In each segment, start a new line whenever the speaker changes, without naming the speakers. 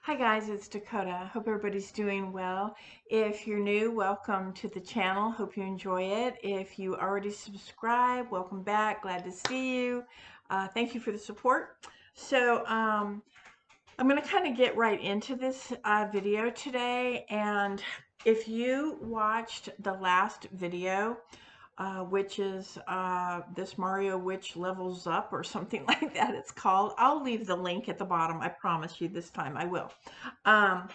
Hi guys, it's Dakota. Hope everybody's doing well. If you're new, welcome to the channel. Hope you enjoy it. If you already subscribed, welcome back. Glad to see you. Thank you for the support. I'm going to kind of get right into this video today. And if you watched the last video, which is this Mario Witch Levels Up or something like that it's called. I'll leave the link at the bottom. I promise you this time I will. Um,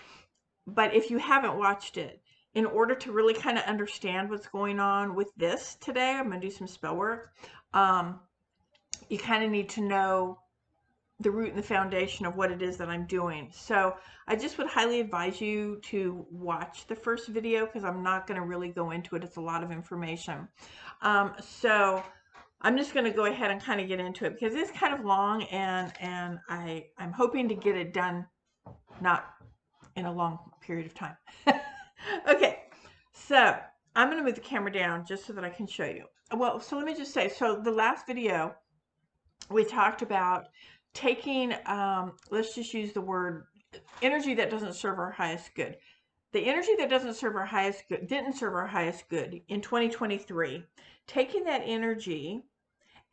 but if you haven't watched it, in order to really kind of understand what's going on with this today, I'm going to do some spell work. You kind of need to know the root and the foundation of what it is that I'm doing. So I just would highly advise you to watch the first video because I'm not going to really go into it. It's a lot of information. So I'm just going to go ahead and kind of get into it because it's kind of long and I'm hoping to get it done not in a long period of time. Okay, so I'm going to move the camera down just so that I can show you. Well, so let me just say, so the last video we talked about taking, let's just use the word energy that doesn't serve our highest good. The energy that doesn't serve our highest good, didn't serve our highest good in 2023, taking that energy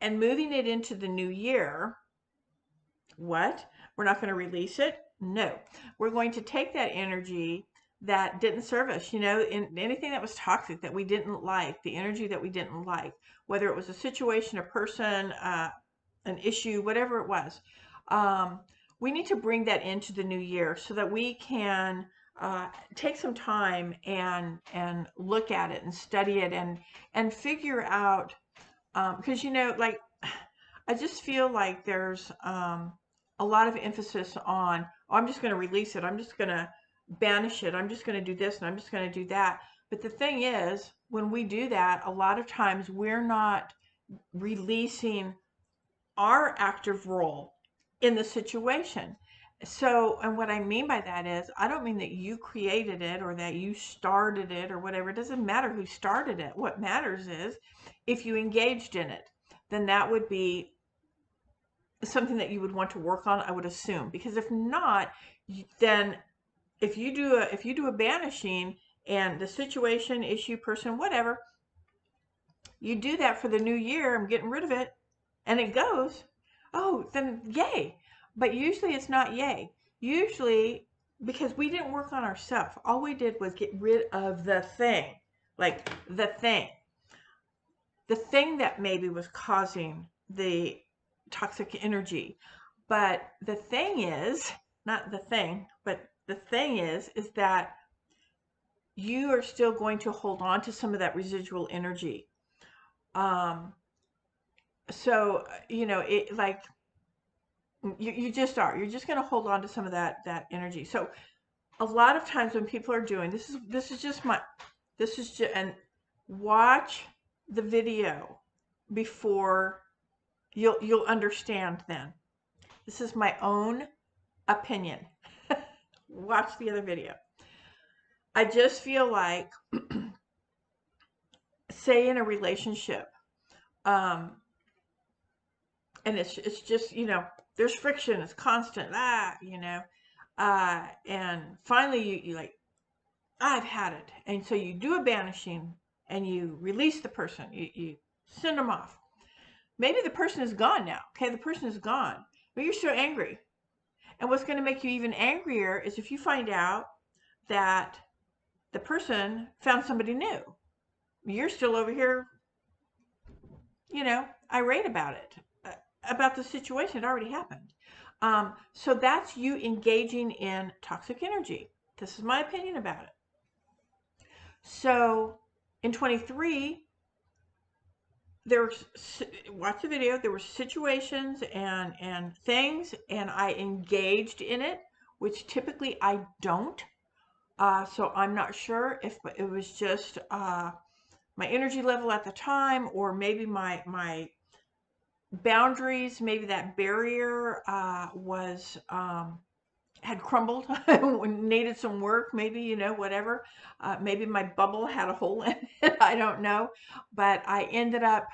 and moving it into the new year. What? We're not going to release it? No. We're going to take that energy that didn't serve us, in anything that was toxic, that we didn't like, the energy that we didn't like, whether it was a situation, a person, an issue, whatever it was. We need to bring that into the new year so that we can take some time and look at it and study it and figure out, because like I just feel like there's a lot of emphasis on, oh, I'm just going to release it, I'm just going to banish it, I'm just going to do this and I'm just going to do that. But the thing is, when we do that, a lot of times we're not releasing our active role in the situation. So, and what I mean by that is, I don't mean that you created it or that you started it or whatever. It doesn't matter who started it. What matters is if you engaged in it, then that would be something that you would want to work on, I would assume. Because if not, then if you do a banishing and the situation, issue, person, whatever, you do that for the new year, I'm getting rid of it, and it goes, oh, then yay. But usually it's not yay. Usually, because we didn't work on ourselves, all we did was get rid of the thing, like the thing that maybe was causing the toxic energy. But the thing is, not the thing, but the thing is that you are still going to hold on to some of that residual energy. So, it like, you just are, you're just going to hold on to some of that energy. So a lot of times when people are doing this is just and watch the video before you'll understand. Then this is my own opinion. Watch the other video. I just feel like, say in a relationship, and it's just, there's friction, it's constant, and finally you like, I've had it. And so you do a banishing and you release the person, you send them off. Maybe the person is gone now. Okay, the person is gone, but you're still angry. And what's going to make you even angrier is if you find out that the person found somebody new. You're still over here, irate about it, about the situation. It already happened. So that's you engaging in toxic energy. This is my opinion about it. So in 23, watch the video, there were situations and things, and I engaged in it, which typically I don't. So I'm not sure if it was just my energy level at the time, or maybe my boundaries, maybe that barrier was had crumbled, needed some work, maybe, whatever. Maybe my bubble had a hole in it. I don't know. But I ended up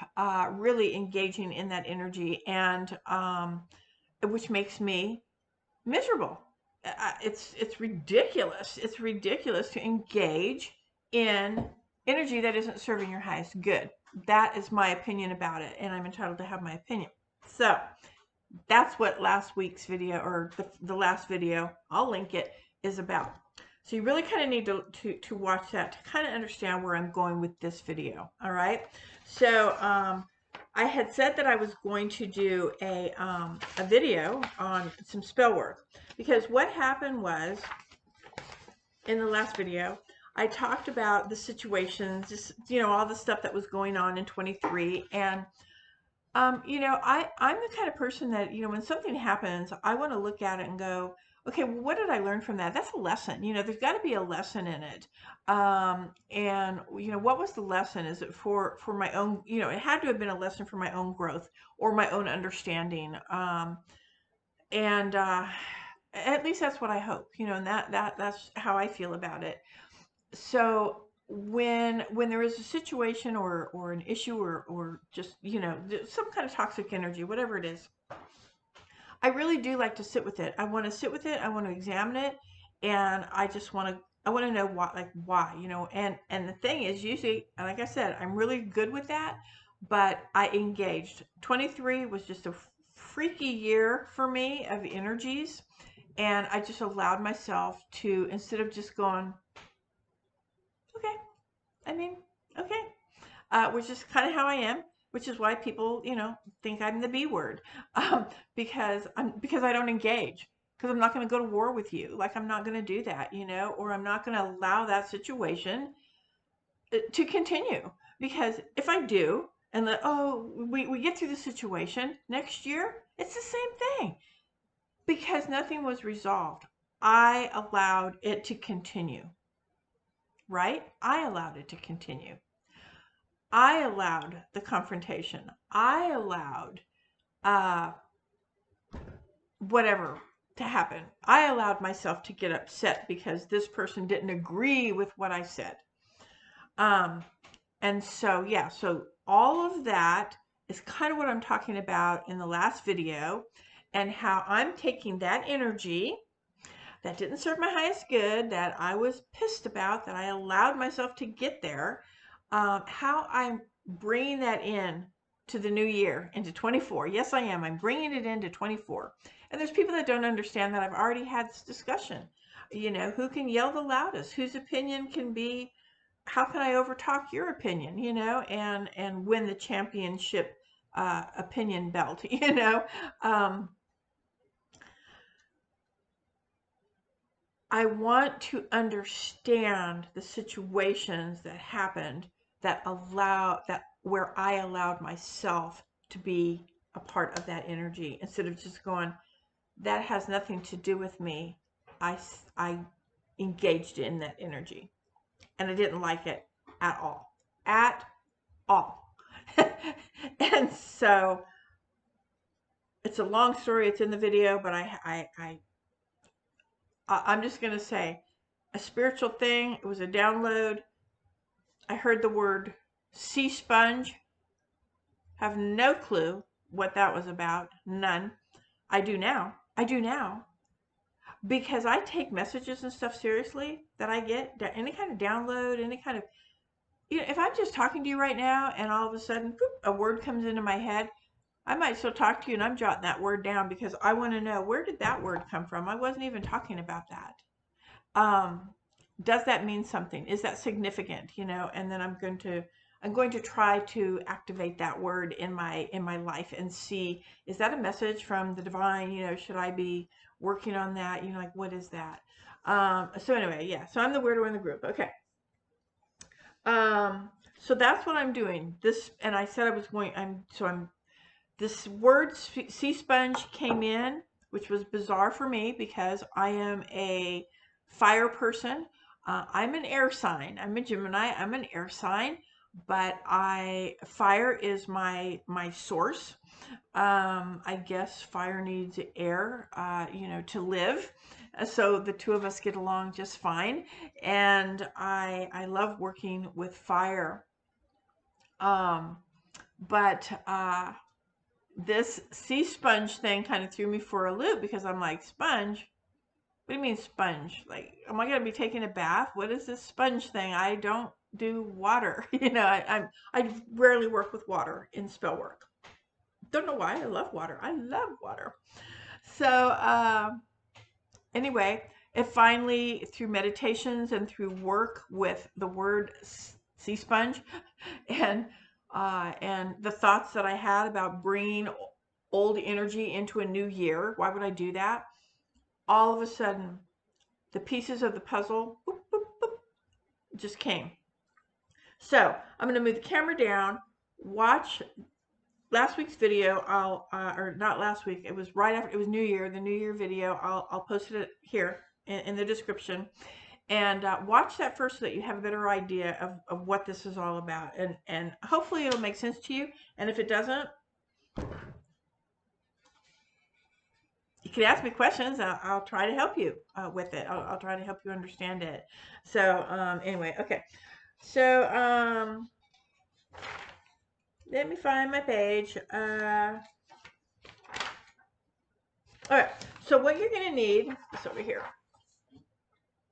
really engaging in that energy, and which makes me miserable. it's ridiculous. It's ridiculous to engage in energy that isn't serving your highest good. That is my opinion about it, and I'm entitled to have my opinion. So that's what last week's video, or the last video, I'll link it, is about. So you really kind of need to watch that to kind of understand where I'm going with this video. All right. So I had said that I was going to do a video on some spell work, because what happened was, in the last video, I talked about the situations, just, all the stuff that was going on in 23. And I'm the kind of person that, when something happens, I want to look at it and go, okay, well, what did I learn from that? That's a lesson. There's got to be a lesson in it. And what was the lesson? Is it for my own, it had to have been a lesson for my own growth or my own understanding. And at least that's what I hope, and that's how I feel about it. So when there is a situation or an issue or just, some kind of toxic energy, whatever it is, I really do like to sit with it. I want to sit with it. I want to examine it. And I want to know why, and the thing is, usually, like I said, I'm really good with that, but I engaged. 23 was just a freaky year for me of energies. And I just allowed myself to, instead of just going, okay, I mean, okay, which is kind of how I am, which is why people, think I'm the B word, because I don't engage, because I'm not going to go to war with you. Like, I'm not going to do that, or I'm not going to allow that situation to continue. Because if I do, and we get through the situation next year, it's the same thing, because nothing was resolved. I allowed it to continue, right? I allowed it to continue. I allowed the confrontation. I allowed whatever to happen. I allowed myself to get upset because this person didn't agree with what I said. And so, yeah, so all of that is kind of what I'm talking about in the last video, and how I'm taking that energy that didn't serve my highest good, that I was pissed about, that I allowed myself to get there, how I'm bringing that in to the new year, into 24. Yes, I am. I'm bringing it into 24. And there's people that don't understand that I've already had this discussion. Who can yell the loudest? Whose opinion can be, how can I overtalk your opinion, and win the championship opinion belt, I want to understand the situations that happened where I allowed myself to be a part of that energy, instead of just going, that has nothing to do with me. I engaged in that energy, and I didn't like it at all. At all. And so it's a long story. It's in the video, but I'm just going to say, a spiritual thing. It was a download. I heard the word sea sponge. Have no clue what that was about. None. I do now. Because I take messages and stuff seriously that I get. Any kind of download, any kind of, if I'm just talking to you right now and all of a sudden, boop, a word comes into my head, I might still talk to you and I'm jotting that word down, because I want to know, where did that word come from? I wasn't even talking about that. Does that mean something? Is that significant? And then I'm going to try to activate that word in my life and see, is that a message from the divine? Should I be working on that? Like, what is that? So anyway, yeah. So I'm the weirdo in the group. Okay. So that's what I'm doing. This, and I said I was going. This word sea sponge came in, which was bizarre for me because I am a fire person. I'm an air sign. I'm a Gemini. I'm an air sign, but fire is my source. I guess fire needs air, to live. So the two of us get along just fine, and I love working with fire. But this sea sponge thing kind of threw me for a loop, because I'm like, sponge? What do you mean sponge? Like, am I going to be taking a bath? What is this sponge thing? I don't do water. You know, I rarely work with water in Spellwork. Don't know why. I love water. I love water. So, anyway, it finally, through meditations and through work with the word sea sponge, and the thoughts that I had about bringing old energy into a new year. Why would I do that? All of a sudden, the pieces of the puzzle boop, boop, boop, just came. So I'm going to move the camera down, watch last week's video. Or not last week, it was right after, it was New Year, the New Year video. I'll post it here in the description. And watch that first so that you have a better idea of what this is all about. And hopefully it'll make sense to you. And if it doesn't, you can ask me questions. I'll try to help you with it. I'll try to help you understand it. So anyway, okay. So let me find my page. All right. So what you're going to need is over here.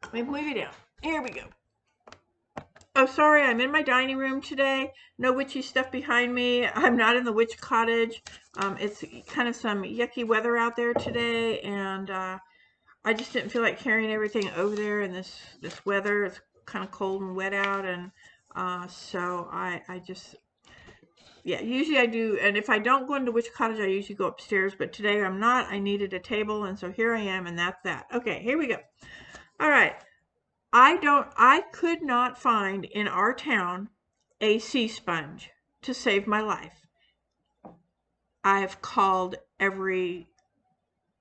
Let me move you down. Here we go. Oh, sorry, I'm in my dining room today. No witchy stuff behind me. I'm not in the witch cottage. It's kind of some yucky weather out there today, and I just didn't feel like carrying everything over there in this weather. It's kind of cold and wet out, and so I just, yeah, usually I do. And if I don't go into witch cottage, I usually go upstairs, but today I'm not. I needed a table, and so here I am, and that's that. Okay, here we go. All right. I could not find in our town a sea sponge to save my life. I've called every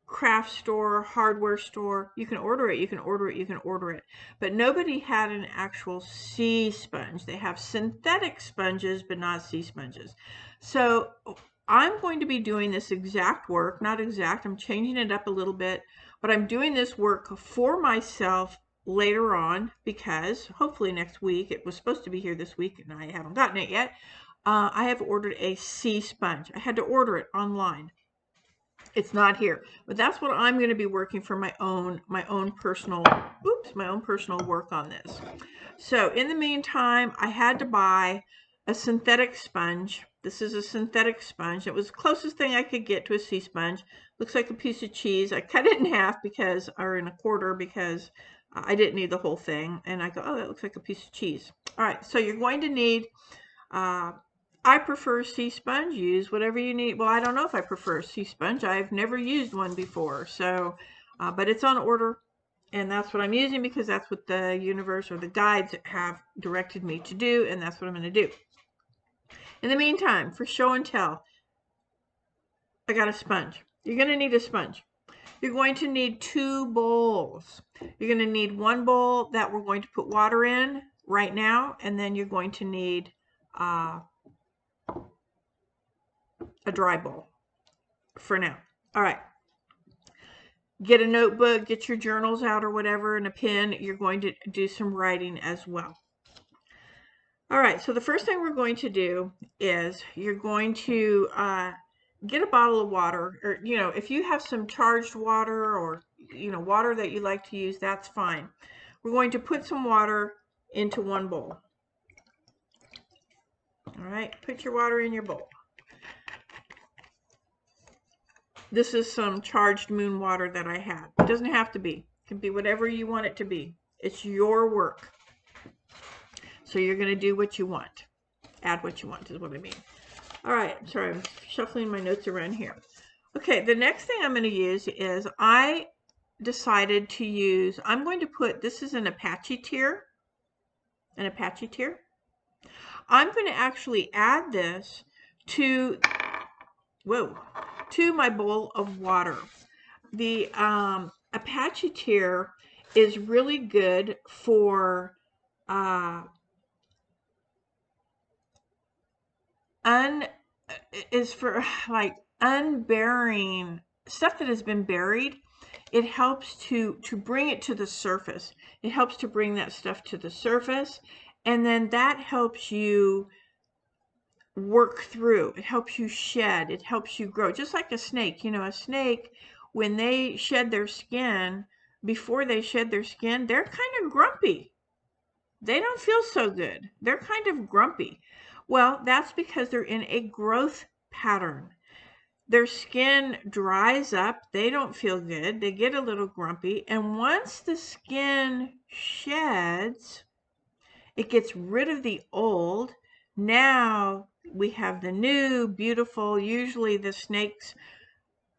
craft store, hardware store. You can order it, you can order it, you can order it. But nobody had an actual sea sponge. They have synthetic sponges, but not sea sponges. So I'm going to be doing this exact work, not exact, I'm changing it up a little bit, but I'm doing this work for myself later on because hopefully next week, it was supposed to be here this week and I haven't gotten it yet. I have ordered a sea sponge. I had to order it online. It's not here, but that's what I'm going to be working for my own personal work on this. So in the meantime, I had to buy a synthetic sponge. This is a synthetic sponge. It was the closest thing I could get to a sea sponge. Looks like a piece of cheese. I cut it in half or in a quarter because I didn't need the whole thing. And I go, oh, that looks like a piece of cheese. All right, so you're going to need, I prefer sea sponge. Use whatever you need. Well, I don't know if I prefer sea sponge. I've never used one before. So, but it's on order. And that's what I'm using because that's what the universe or the guides have directed me to do. And that's what I'm going to do. In the meantime, for show and tell, I got a sponge. You're going to need a sponge. You're going to need 2 bowls. You're going to need 1 bowl that we're going to put water in right now. And then you're going to need a dry bowl for now. All right. Get a notebook, get your journals out or whatever, and a pen. You're going to do some writing as well. All right, so the first thing we're going to do is you're going to get a bottle of water, or, you know, if you have some charged water or, you know, water that you like to use, that's fine. We're going to put some water into 1 bowl. All right, put your water in your bowl. This is some charged moon water that I have. It doesn't have to be. It can be whatever you want it to be. It's your work. So you're going to do what you want. Add what you want is what I mean. All right. Sorry, I'm shuffling my notes around here. Okay, the next thing I'm going to use is I decided to use, I'm going to put, this is an Apache tear. An Apache tear. I'm going to actually add this to, to my bowl of water. The Apache tear is really good for like unburying stuff that has been buried. It helps to bring it to the surface. It helps to bring that stuff to the surface, and then that helps you work through. It helps you shed. It helps you grow. Just like a snake. You know, a snake, when they shed their skin, before they shed their skin, they're kind of grumpy. They don't feel so good. They're kind of grumpy. Well, that's because they're in a growth pattern. Their skin dries up. They don't feel good. They get a little grumpy. And once the skin sheds, it gets rid of the old. Now we have the new, beautiful. Usually the snakes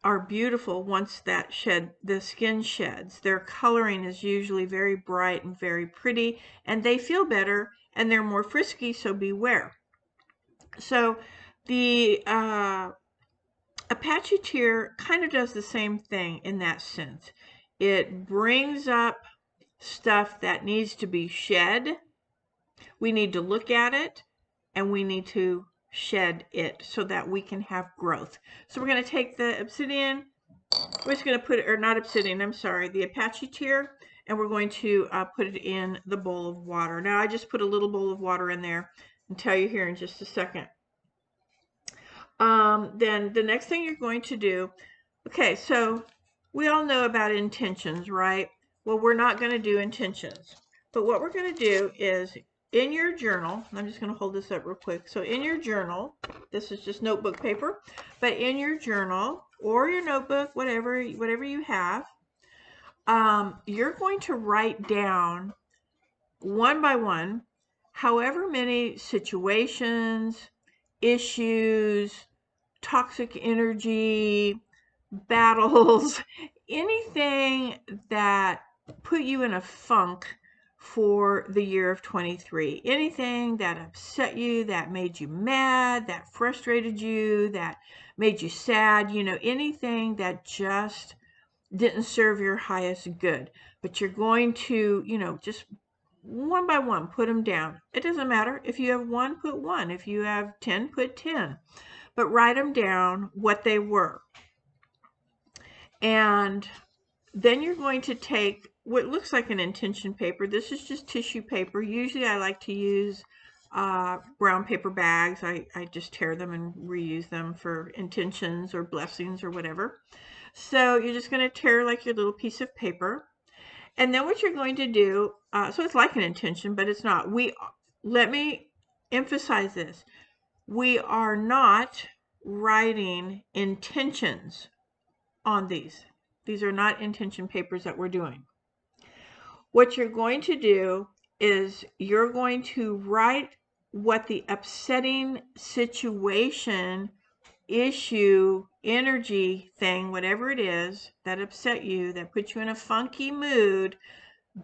are beautiful once the skin sheds. Their coloring is usually very bright and very pretty, and they feel better and they're more frisky, so beware. So the Apache tear kind of does the same thing in that sense. It brings up stuff that needs to be shed. We need to look at it and we need to shed it so that we can have growth. So we're going to take the obsidian, we're just going to put it, or not obsidian, I'm sorry, the Apache tear, and we're going to put it in the bowl of water. Now I just put a little bowl of water in there and tell you here in just a second. Then the next thing you're going to do, okay, so we all know about intentions, right? Well, we're not going to do intentions, but what we're going to do is in your journal, I'm just going to hold this up real quick. So in your journal, this is just notebook paper, but in your journal or your notebook, whatever you have, you're going to write down one by one, however many situations, issues, toxic energy, battles, anything that put you in a funk for the year of 23. Anything that upset you, that made you mad, that frustrated you, that made you sad, you know, anything that just didn't serve your highest good. But you're going to, you know, just one by one, put them down. It doesn't matter. If you have 1, put 1. If you have 10, put 10. But write them down what they were. And then you're going to take what looks like an intention paper. This is just tissue paper. Usually I like to use brown paper bags. I just tear them and reuse them for intentions or blessings or whatever. So you're just going to tear like your little piece of paper. And then what you're going to do, so it's like an intention, but it's not. Let me emphasize this. We are not writing intentions on these. These are not intention papers that we're doing. What you're going to do is you're going to write what the upsetting situation, issue, energy thing, whatever it is that upset you, that put you in a funky mood,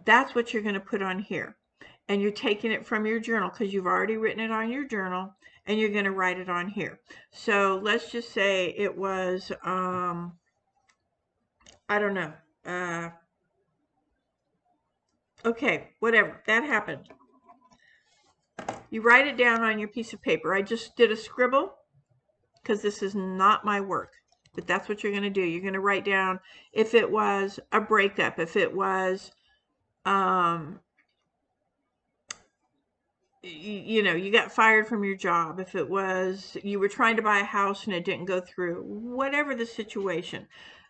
that's what you're going to put on here. And you're taking it from your journal because you've already written it on your journal, and you're going to write it on here. So let's just say it was, I don't know. Okay, whatever. That happened. You write it down on your piece of paper. I just did a scribble because this is not my work. But that's what you're going to do. You're going to write down if it was a breakup, if it was, you know, you got fired from your job, if it was you were trying to buy a house and it didn't go through, whatever the situation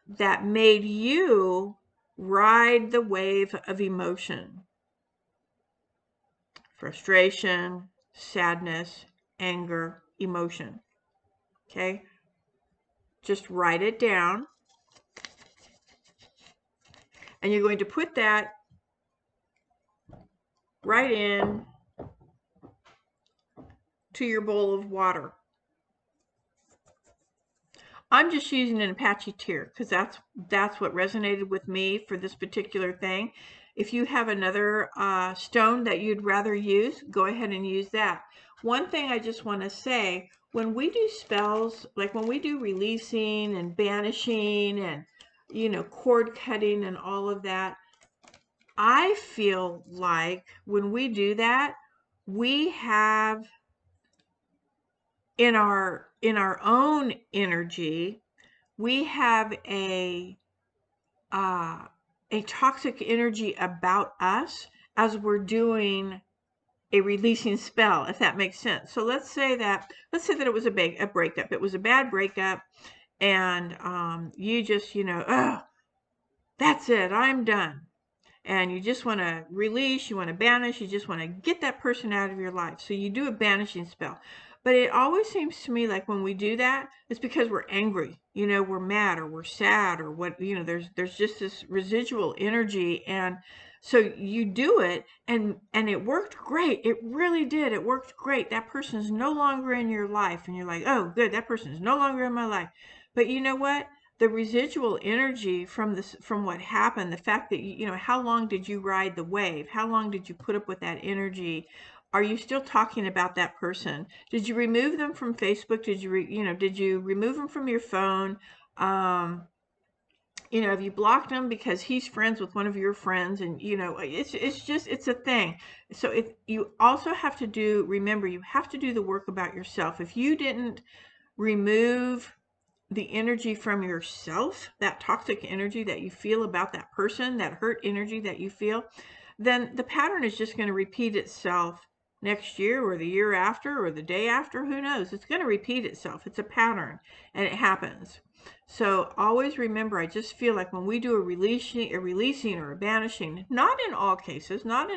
that made you ride the wave of emotion, frustration, sadness, anger, emotion. Okay, just write it down, and you're going to put that right in to your bowl of water. I'm just using an Apache tear because that's what resonated with me for this particular thing. If you have another stone that you'd rather use, go ahead and use that. One thing I just want to say, when we do spells, like when we do releasing and banishing and, you know, cord cutting and all of that, I feel like when we do that, we have in our own energy, we have a toxic energy about us as we're doing a releasing spell, if that makes sense. So let's say that it was a breakup. It was a bad breakup, and you just, you know, oh, that's it, I'm done. and you just want to release, you want to banish, you just want to get that person out of your life. So you do a banishing spell. But it always seems to me like when we do that, it's because we're angry, you know, we're mad or we're sad or what, you know, there's just this residual energy. And so you do it, and it worked great. It really did. It worked great. That person is no longer in your life, and you're like, oh, good, that person is no longer in my life. But you know what? The residual energy from this, from what happened, the fact that you know, how long did you ride the wave? How long did you put up with that energy? Are you still talking about that person? Did you remove them from Facebook? Did you, you know, did you remove them from your phone? You know, have you blocked him because he's friends with one of your friends? And you know, it's just, it's a thing. So if you also have to do, remember, you have to do the work about yourself. If you didn't remove the energy from yourself, that toxic energy that you feel about that person, that hurt energy that you feel, then the pattern is just going to repeat itself next year or the year after or the day after. Who knows? It's going to repeat itself. It's a pattern, and it happens. So always remember, I just feel like when we do a releasing or a banishing, not in all cases, not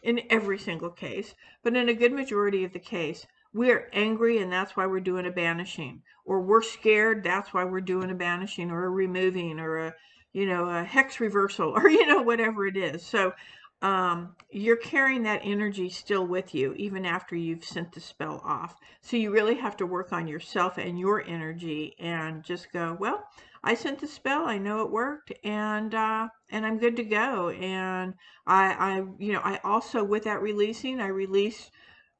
in every single case, but in a good majority of the case, we're angry, and that's why we're doing a banishing. Or we're scared, that's why we're doing a banishing or a removing or a, you know, a hex reversal, or, you know, whatever it is. So you're carrying that energy still with you, even after you've sent the spell off. So you really have to work on yourself and your energy, and just go, well, I sent the spell, I know it worked, and I'm good to go. And you know, I also, with that releasing, I release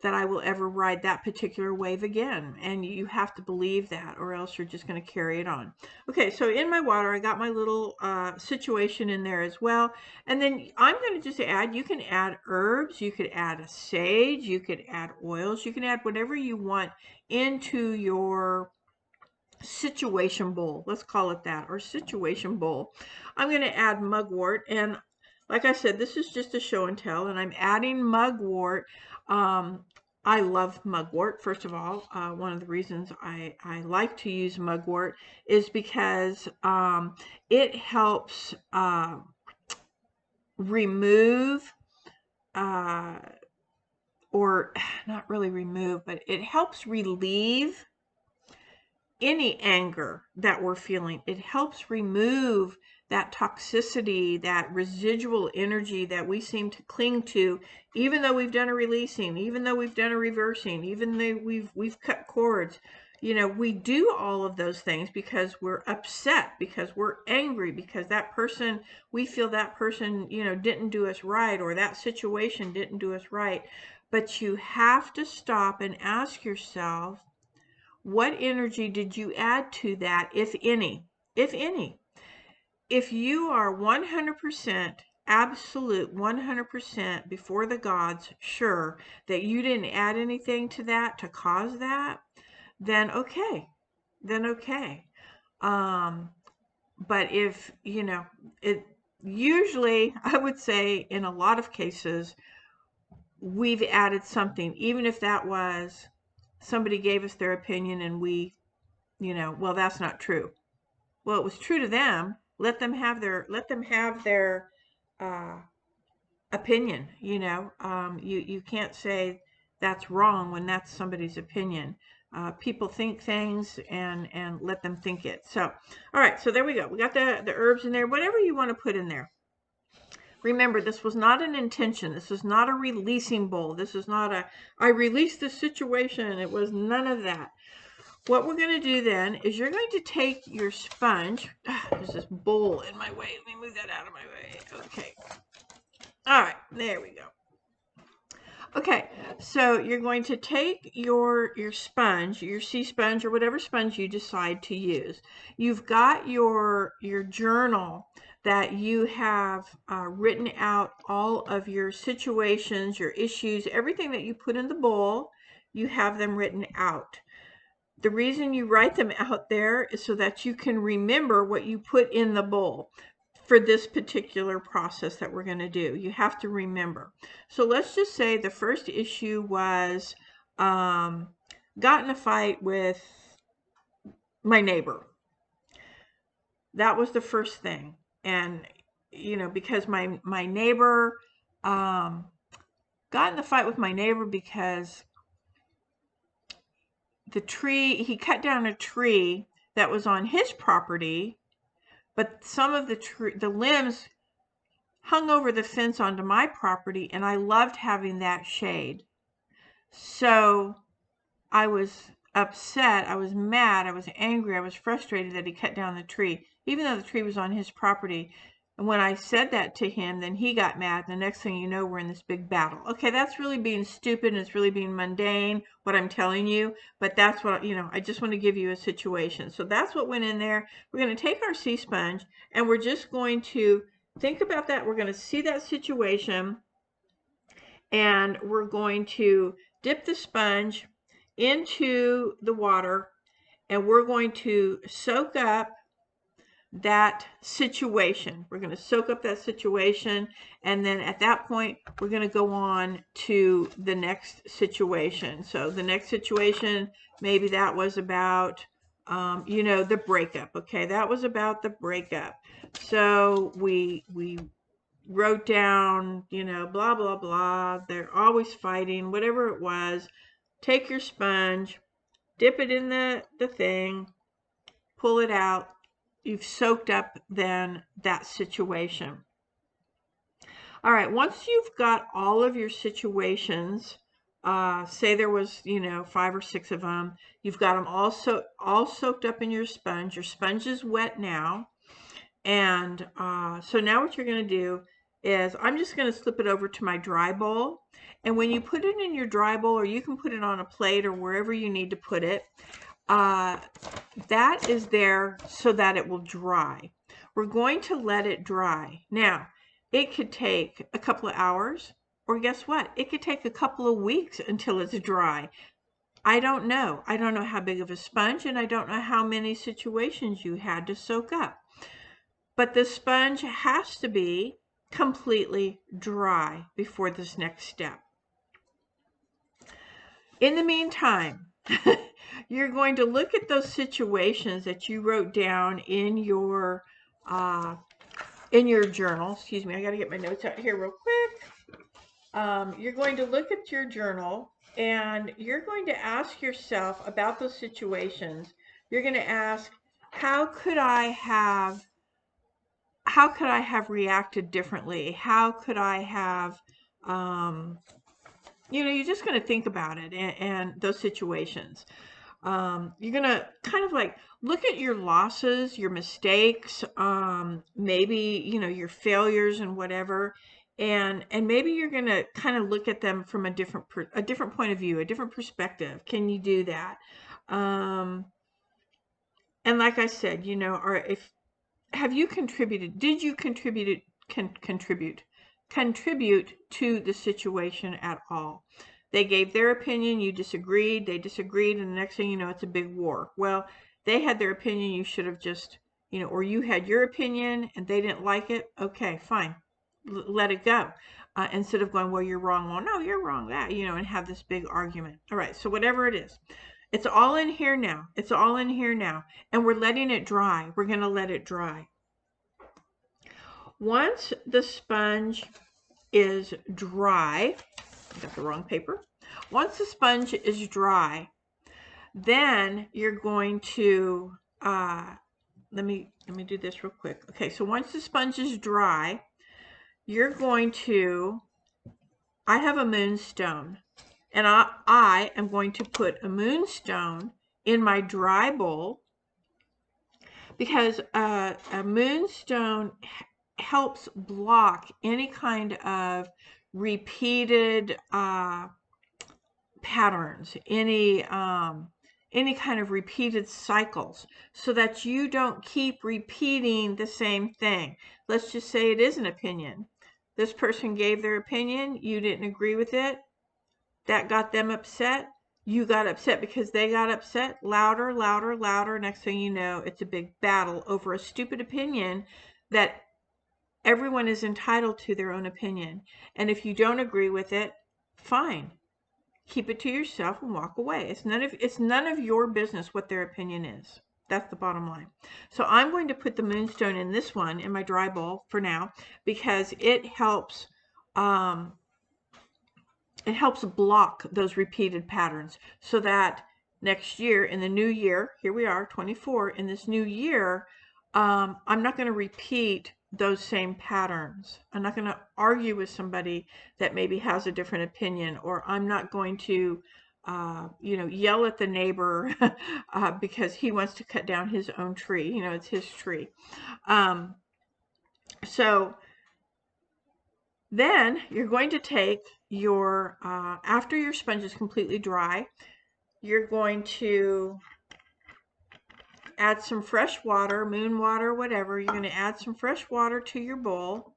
that I will ever ride that particular wave again. And you have to believe that, or else you're just going to carry it on. Okay, so in my water, I got my little situation in there as well. And then I'm going to just add, you can add herbs, you could add a sage, you could add oils, you can add whatever you want into your situation bowl. Let's call it that, or situation bowl. I'm going to add mugwort, and like I said, this is just a show and tell, and I'm adding mugwort. I love mugwort. First of all, one of the reasons I like to use mugwort is because it helps remove, uh, or not really remove, but it helps relieve any anger that we're feeling. It helps remove that toxicity, that residual energy that we seem to cling to, even though we've done a releasing, even though we've done a reversing, even though we've cut cords. You know, we do all of those things because we're upset, because we're angry, because that person, we feel that person, you know, didn't do us right, or that situation didn't do us right. But you have to stop and ask yourself, what energy did you add to that, if any? If any. If you are 100% absolute, 100% before the gods, sure that you didn't add anything to that to cause that, then okay. Then okay. But if, you know, it usually, I would say in a lot of cases, we've added something, even if that was somebody gave us their opinion and we, you know, well, that's not true. Well, it was true to them. Let them have their uh, opinion. You know, you can't say that's wrong when that's somebody's opinion. People think things, and let them think it. So, all right. So there we go. We got the herbs in there. Whatever you want to put in there. Remember, this was not an intention. This is not a releasing bowl. This is not a, I released the situation. It was none of that. What we're going to do then is you're going to take your sponge. There's this bowl in my way. Let me move that out of my way. Okay. All right. There we go. Okay. So you're going to take your sponge, your sea sponge, or whatever sponge you decide to use. You've got your journal that you have written out all of your situations, your issues, everything that you put in the bowl. You have them written out. The reason you write them out there is so that you can remember what you put in the bowl for this particular process that we're going to do. You have to remember. So let's just say the first issue was got in a fight with my neighbor. That was the first thing. And you know, because my neighbor got in the fight with my neighbor because he cut down a tree that was on his property, but some of the limbs hung over the fence onto my property, and I loved having that shade. So I was upset, I was mad, I was angry, I was frustrated that he cut down the tree, even though the tree was on his property. And when I said that to him, then he got mad. The next thing you know, we're in this big battle. Okay, that's really being stupid, and it's really being mundane, what I'm telling you. But that's what, you know, I just want to give you a situation. So that's what went in there. We're going to take our sea sponge, and we're just going to think about that. We're going to see that situation, and we're going to dip the sponge into the water, and we're going to soak up that situation. We're going to soak up that situation, and then at that point, we're going to go on to the next situation. So the next situation, maybe that was about, you know, the breakup. Okay, that was about the breakup. So we wrote down, you know, blah, blah, blah. They're always fighting, whatever it was. Take your sponge, dip it in the thing, pull it out. You've soaked up then that situation. All right, once you've got all of your situations, say there was, you know, 5 or 6 of them, you've got them all soaked up in your sponge. Your sponge is wet now. And so now what you're going to do is I'm just going to slip it over to my dry bowl. And when you put it in your dry bowl, or you can put it on a plate or wherever you need to put it, that is there so that it will dry. We're going to let it dry. Now, it could take a couple of hours, or guess what? It could take a couple of weeks until it's dry. I don't know. I don't know how big of a sponge, and I don't know how many situations you had to soak up. But the sponge has to be completely dry before this next step. In the meantime, you're going to look at those situations that you wrote down in your journal. Excuse me, I got to get my notes out here real quick. You're going to look at your journal, and you're going to ask yourself about those situations. You're going to ask, how could I have reacted differently? How could I have, you know, you're just going to think about it and those situations. You're going to kind of like look at your losses, your mistakes, maybe, you know, your failures and whatever. And maybe you're going to kind of look at them from a different point of view, a different perspective. Can you do that? And like I said, you know, or have you contributed? Did you contribute to the situation at all? They gave their opinion, you disagreed, they disagreed, and the next thing you know, it's a big war. Well, they had their opinion, you should have just, you know, or you had your opinion and they didn't like it. Okay, fine, let it go. Instead of going, well, you're wrong. Well, no, you're wrong. That, you know, and have this big argument. All right, so whatever it is. It's all in here now. It's all in here now. And we're letting it dry. We're going to let it dry. Once the sponge is dry, I got the wrong paper. Once the sponge is dry, then you're going to, let me do this real quick. Okay, so once the sponge is dry, you're going to, I have a moonstone. And I am going to put a moonstone in my dry bowl, because a moonstone helps block any kind of repeated patterns, any kind of repeated cycles, so that you don't keep repeating the same thing. Let's just say it is an opinion. This person gave their opinion, you didn't agree with it. That got them upset. You got upset because they got upset. Louder, louder, louder. Next thing you know, it's a big battle over a stupid opinion that everyone is entitled to their own opinion. And if you don't agree with it, fine. Keep it to yourself and walk away. It's none of your business what their opinion is. That's the bottom line. So I'm going to put the moonstone in this one in my dry bowl for now, because it helps block those repeated patterns, so that next year, in the new year, here we are, 24, in this new year, I'm not going to repeat those same patterns. I'm not going to argue with somebody that maybe has a different opinion, or I'm not going to yell at the neighbor because he wants to cut down his own tree. It's his tree. So then you're going to take your, after your sponge is completely dry, you're going to add some fresh water, moon water, whatever. You're going to add some fresh water to your bowl.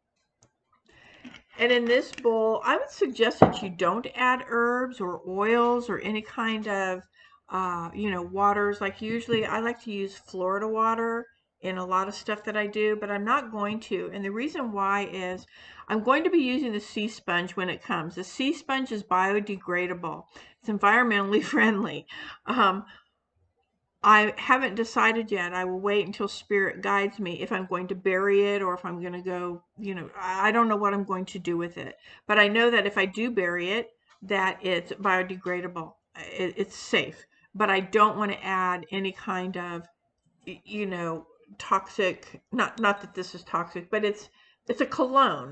And in this bowl, I would suggest that you don't add herbs or oils or any kind of, waters. Like usually I like to use Florida water in a lot of stuff that I do, but I'm not going to. And the reason why is I'm going to be using the sea sponge when it comes. The sea sponge is biodegradable. It's environmentally friendly. I haven't decided yet. I will wait until Spirit guides me if I'm going to bury it or if I'm going to go, I don't know what I'm going to do with it. But I know that if I do bury it, that it's biodegradable. It's safe. But I don't want to add any kind of, toxic, not that this is toxic, but it's a cologne.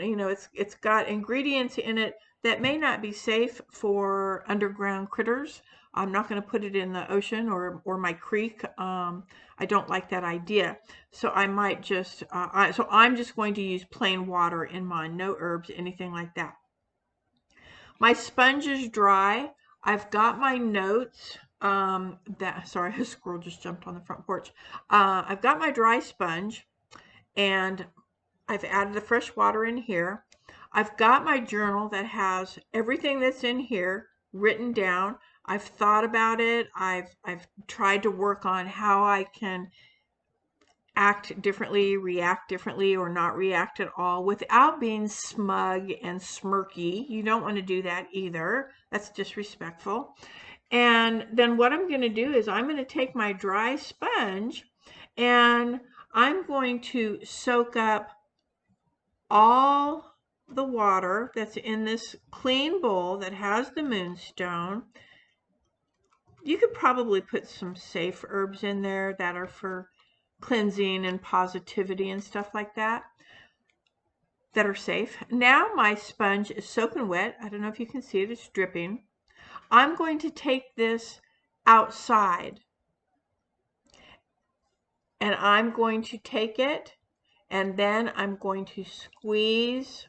It's got ingredients in it that may not be safe for underground critters. I'm not going to put it in the ocean or my creek. I don't like that idea. So I might just, so I'm just going to use plain water in mine, no herbs, anything like that. My sponge is dry. I've got my notes. Sorry, a squirrel just jumped on the front porch. I've got my dry sponge, and I've added the fresh water in here. I've got my journal that has everything that's in here written down. I've thought about it. I've tried to work on how I can act differently, react differently, or not react at all without being smug and smirky. You don't want to do that either. That's disrespectful. And then what I'm going to do is I'm going to take my dry sponge and I'm going to soak up all the water that's in this clean bowl that has the moonstone. You could probably put some safe herbs in there that are for cleansing and positivity and stuff like that, that are safe. Now my sponge is soaking wet. I don't know if you can see it, it's dripping. I'm going to take this outside and I'm going to take it and then I'm going to squeeze,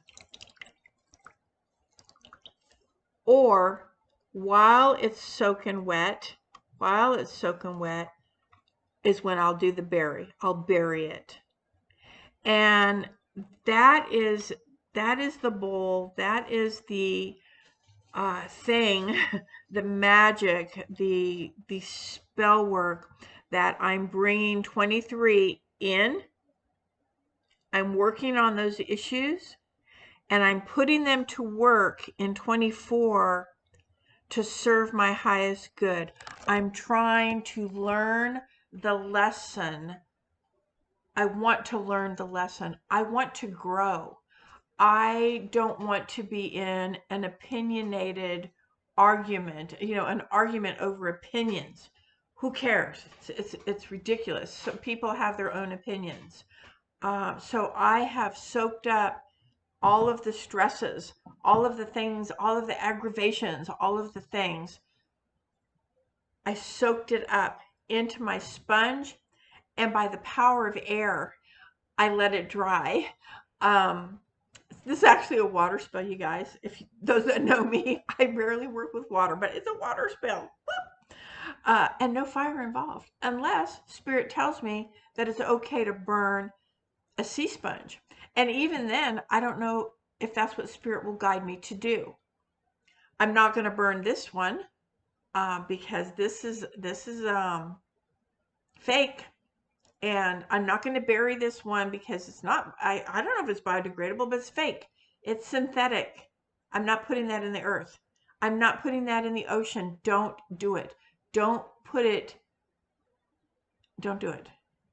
or while it's soaking wet is when I'll do the bury. I'll bury it. And that is the bowl, that is the thing, the magic, the spell work that I'm bringing 23 in. I'm working on those issues and I'm putting them to work in 24 to serve my highest good. I'm trying to learn the lesson. I want to learn the lesson. I want to grow. I don't want to be in an opinionated argument, an argument over opinions. Who cares? It's ridiculous. So people have their own opinions. So I have soaked up all of the stresses, all of the things, all of the aggravations, all of the things. I soaked it up into my sponge, and by the power of air, I let it dry. This is actually a water spell, you guys. If those that know me, I rarely work with water, but it's a water spell. And no fire involved, unless Spirit tells me that it's okay to burn a sea sponge. And even then, I don't know if that's what Spirit will guide me to do. I'm not going to burn this one because this is fake. And I'm not going to bury this one because it's not, I don't know if it's biodegradable, but it's fake. It's synthetic. I'm not putting that in the earth. I'm not putting that in the ocean. Don't do it. Don't put it don't do it.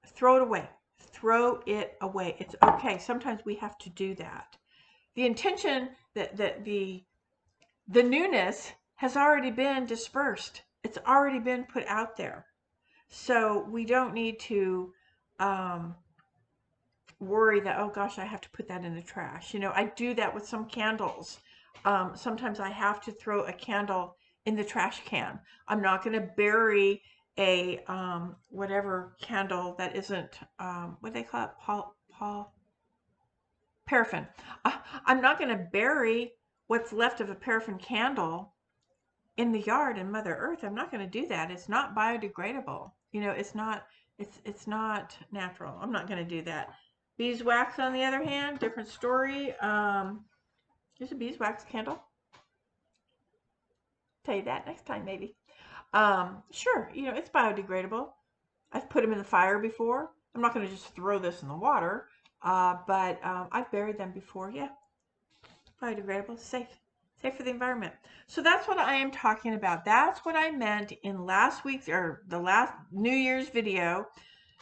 Throw it away. Throw it away. It's okay. Sometimes we have to do that. The intention that the newness has already been dispersed. It's already been put out there. So we don't need to worry that, oh gosh, I have to put that in the trash. You know, I do that with some candles. Sometimes I have to throw a candle in the trash can. I'm not going to bury a whatever candle that isn't what do they call it, paraffin. I'm not going to bury what's left of a paraffin candle in the yard in Mother Earth. I'm not going to do that. It's not biodegradable. You know, it's not natural. I'm not going to do that. Beeswax, on the other hand, different story. Here's a beeswax candle. Tell you that next time, maybe. Sure, you know, it's biodegradable. I've put them in the fire before. I'm not going to just throw this in the water, but I've buried them before. Yeah, biodegradable, safe for the environment. So that's what I am talking about. That's what I meant in last week's, or the last New Year's video,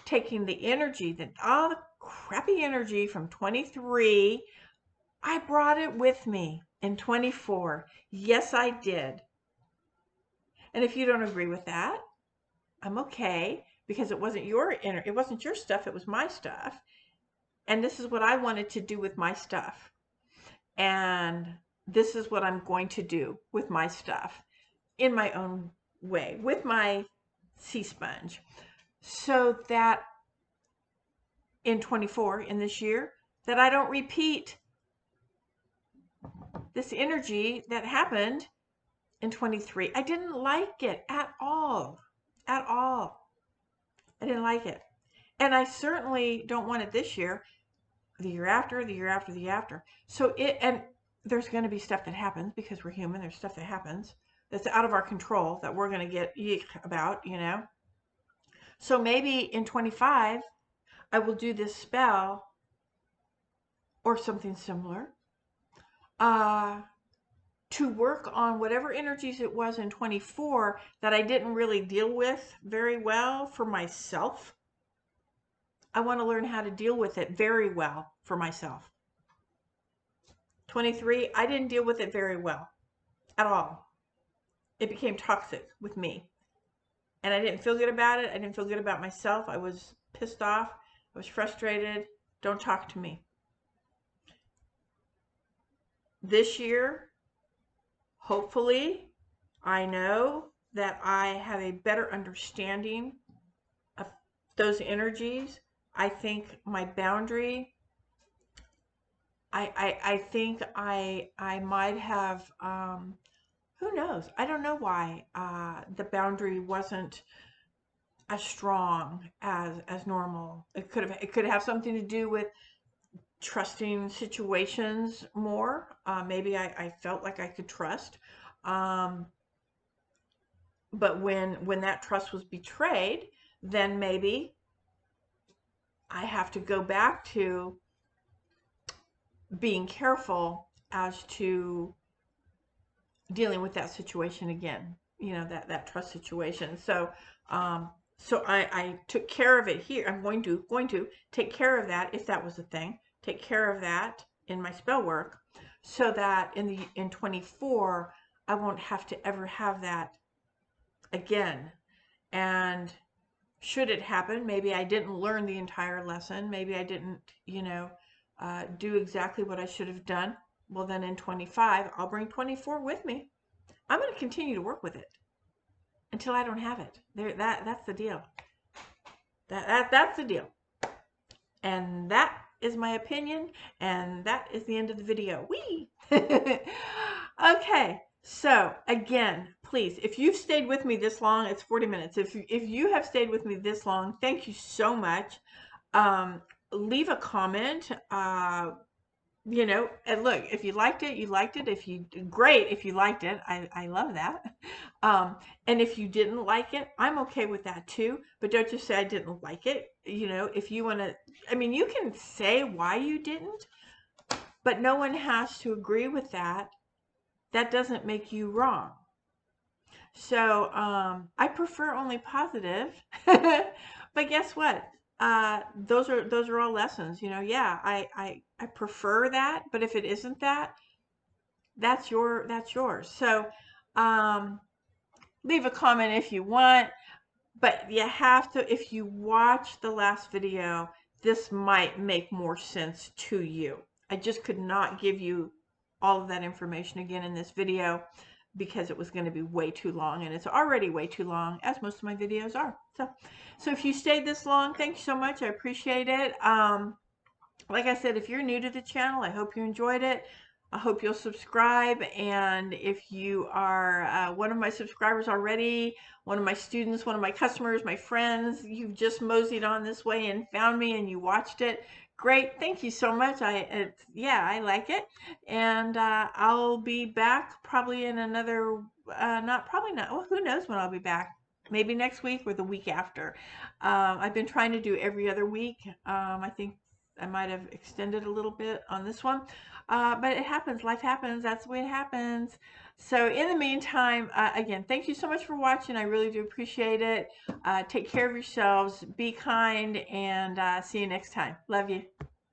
taking the energy, all the crappy energy from 23, I brought it with me in 24. Yes, I did. And if you don't agree with that, I'm okay, because it wasn't your stuff, it was my stuff. And this is what I wanted to do with my stuff. And this is what I'm going to do with my stuff in my own way, with my sea sponge, so that in 24, in this year, that I don't repeat this energy that happened in 23. I didn't like it at all. At all. I didn't like it. And I certainly don't want it this year, the year after, the year after, the year after. So and there's going to be stuff that happens, because we're human. There's stuff that happens that's out of our control that we're going to get eek about, you know. So maybe in 25, I will do this spell or something similar to work on whatever energies it was in 24 that I didn't really deal with very well for myself. I want to learn how to deal with it very well for myself. 23, I didn't deal with it very well at all. It became toxic with me. And I didn't feel good about it. I didn't feel good about myself. I was pissed off. I was frustrated. Don't talk to me. This year, hopefully, I know that I have a better understanding of those energies. I think my boundary, I think I might have, who knows? I don't know why the boundary wasn't as strong as normal. It could have something to do with trusting situations more. Maybe I felt like I could trust. But when that trust was betrayed, then maybe I have to go back to being careful as to dealing with that situation again, you know, that trust situation. So so I took care of it here. I'm going to take care of that, if that was a thing, take care of that in my spell work, so that in 24 I won't have to ever have that again. And should it happen, maybe I didn't learn the entire lesson, maybe I didn't, you know, do exactly what I should have done. Well, then in 25, I'll bring 24 with me. I'm going to continue to work with it until I don't have it. That's the deal. That's the deal. And that is my opinion, and that is the end of the video. Whee! Okay, so again, please, if you've stayed with me this long, it's 40 minutes. If you have stayed with me this long, thank you so much. Leave a comment. You know, and look, if you liked it, you liked it. Great, if you liked it, I love that. And if you didn't like it, I'm okay with that too. But don't just say I didn't like it. You know, if you want to, I mean, you can say why you didn't, but no one has to agree with that. That doesn't make you wrong. So I prefer only positive, but guess what? Those are all lessons. Yeah, I prefer that, but if it isn't that, that's yours. So um, leave a comment if you want. But you have to, if you watch the last video, this might make more sense to you. I just could not give you all of that information again in this video because it was going to be way too long, and it's already way too long, as most of my videos are. So if you stayed this long, thank you so much. I appreciate it. Like I said, if you're new to the channel, I hope you enjoyed it. I hope you'll subscribe. And if you are one of my subscribers already, one of my students, one of my customers, my friends, you've just moseyed on this way and found me and you watched it. Great. Thank you so much. Yeah, I like it. And I'll be back probably in another, probably not. Well, who knows when I'll be back. Maybe next week or the week after. I've been trying to do every other week. I think I might have extended a little bit on this one, but it happens. Life happens. That's the way it happens. So in the meantime, again, thank you so much for watching. I really do appreciate it. Take care of yourselves. Be kind, and see you next time. Love you.